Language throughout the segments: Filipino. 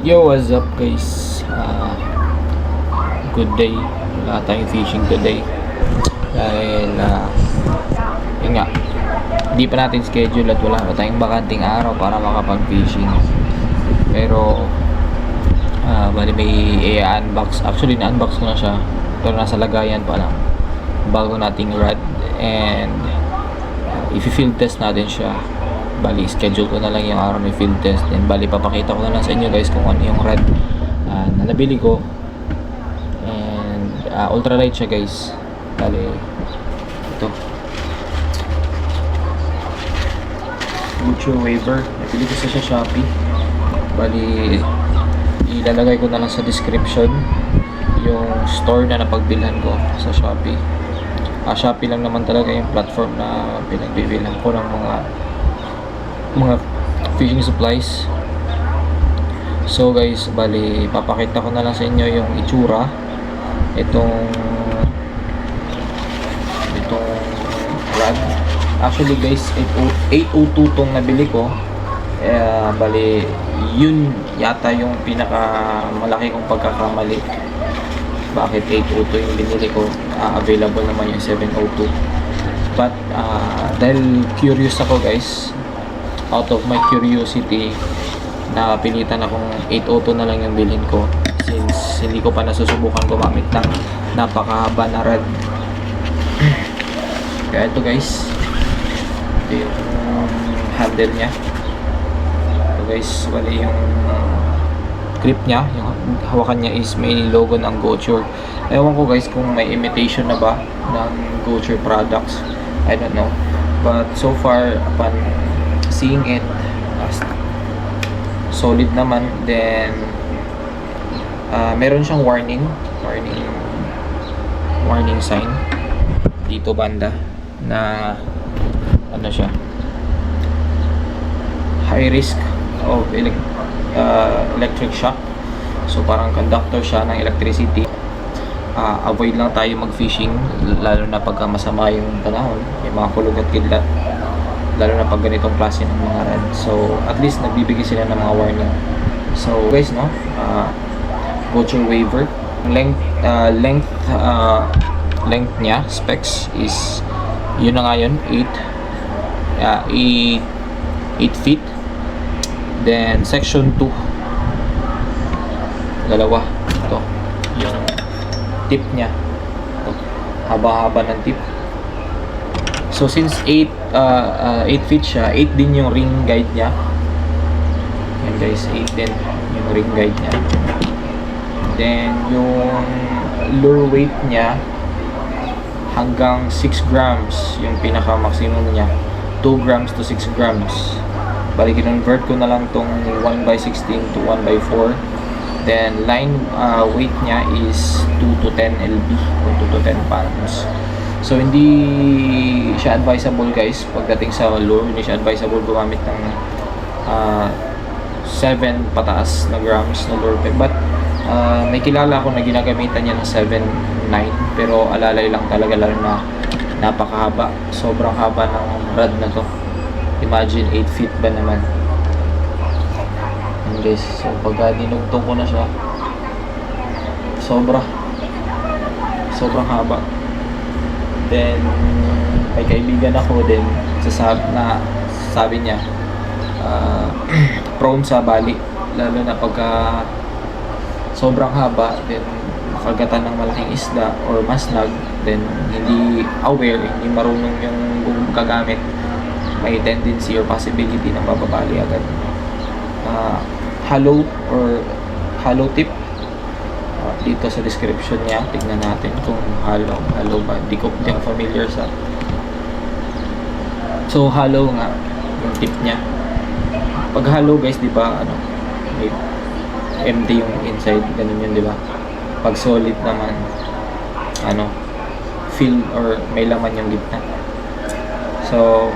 Yo, what's up guys? Good day. Wala tayong fishing today. Dahil, yun nga, hindi pa natin schedule at wala pa tayong bakanting araw para makapag-fishing. Pero, bali may i-unbox. Actually, na-unbox ko na siya. Pero nasa lagayan pa lang. Bago nating rod. And, i-field test natin siya. Bali, schedule ko na lang yung araw ni field test. And bali, papakita ko na lang sa inyo guys kung ano yung rod na nabili ko. And ultralight siya guys. Bali, ito Mucho Waiver. Nabili ko sa Shopee. Bali, ilalagay ko na lang sa description yung store na napagbilhan ko sa Shopee. Shopee lang naman talaga yung platform na pinagbibilhan ko ng mga fishing supplies. So guys, bali papakita ko na lang sa inyo yung itsura itong rod. Actually guys, 802 tong nabili ko. Bali yun yata yung pinaka malaki kong pagkakamali. Bakit 802 yung binili ko? Available naman yung 702. But dahil curious ako guys, out of my curiosity, napilitan akong 802 na lang yung bilhin ko since hindi ko pa nasusubukan gumamit ng napakahaba na rod. Kaya ito guys, ito yung handle nya. Ito guys, bali yung grip nya, yung hawakan nya is may logo ng Goture. Ewan ko guys kung may imitation na ba ng Goture products, I don't know, but so far upon seeing it, solid naman. Then meron siyang warning sign dito banda na ano siya, high risk of electric shock. So parang conductor siya ng electricity. Avoid lang tayo mag-fishing lalo na pagka masama yung panahon, yung mga kulog at kidlat, lalo na pag ganitong klase ng mga rod. So at least nagbibigay sila ng mga warning. So guys, no, Goture Waiver, length nya, specs is yun na nga yun, 8 feet. Then section 2, dalawa. Ito yung tip nya, haba-haba ng tip. So since 8 feet siya, 8 din yung ring guide niya. Yan guys, 8 din yung ring guide niya. Then yung lure weight niya hanggang 6 grams yung pinaka maximum niya. 2 grams to 6 grams. Bali kinonvert ko na lang tong 1/16 to 1/4. Then line weight niya is 2 to 10 lb or 2 to 10 pounds. So hindi siya advisable guys pagdating sa lure. Hindi siya advisable gumamit ng 7 pataas na grams na lure. But may kilala ako na ginagamitan niya ng 7-9, pero alalay lang talaga, lalo na napakahaba. Sobrang haba ng rod na to. Imagine 8 feet ba naman. And guys, so pagka dinugtong ko na siya, sobrang haba. Then may kaibigan ako din, sabi niya prone sa bali, lalo na pagka sobrang haba. Then makagatan ng malaking isda or masnag, then hindi aware, hindi marunong yung gagamit, may tendency or possibility na mababali agad. Hollow tip, dito sa description niya, tignan natin kung hollow ba. Di ako familiar sa. So hollow nga yung tip niya. Pag hollow guys, di ba, may empty yung inside, ganun yun, di ba? Pag solid naman, filled or may laman yung gitna. So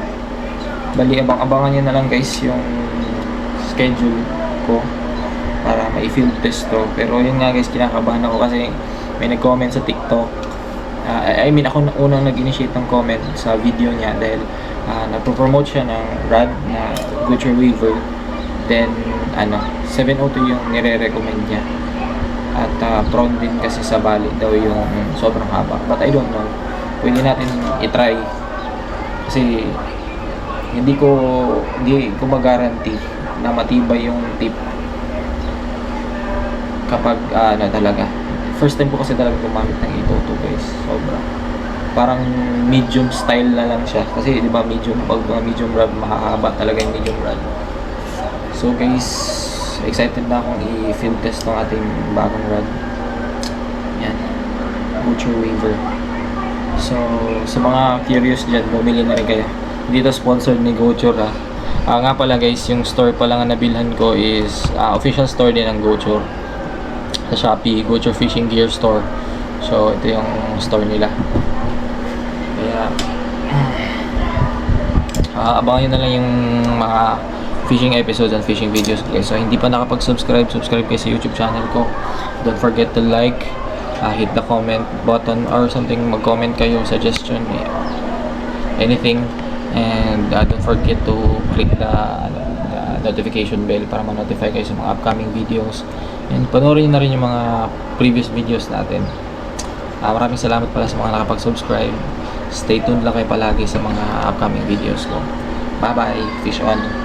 bali, abangan nyo na lang guys yung schedule ko para ma-field test to. Pero yun nga guys, kinakabahan ako kasi may nag-comment sa TikTok. Ako unang nag-initiate ng comment sa video niya dahil nagpo-promote siya ng rod na Goture Waiver. Then, 702 yung nire-recommend niya. At prone din kasi sa bali daw yung sobrang haba. But I don't know. Pwede natin i-try. Kasi hindi ko mag-guarantee na matibay yung tip kapag talaga. First time ko kasi talaga gumamit ng 802 guys. Sobra. Parang medium style na lang siya. Kasi di ba medium, pag mga medium rod, mahahaba talaga yung medium rod. So guys, excited na akong i-field test ng ating bagong rod. Yan. Butcher Weaver. So, sa mga curious dyan, bumili na rin kayo. Hindi to sponsored ni Gochur ha. Nga pala guys, yung store pala nga nabilhan ko is official store din ng Gochur. Sa Shopee, Gochur Fishing Gear Store. So, ito yung store nila. Kaya, abangan nyo na lang yung mga fishing episodes and fishing videos guys. So hindi pa nakapag-subscribe, subscribe kayo sa YouTube channel ko. Don't forget to like, hit the comment button or something, mag-comment kayo, suggestion, anything. And don't forget to click the notification bell para ma-notify kayo sa mga upcoming videos. And panoorin na rin yung mga previous videos natin. Maraming salamat pala sa mga nakapag-subscribe. Stay tuned lang kayo palagi sa mga upcoming videos ko. Bye bye, fish on.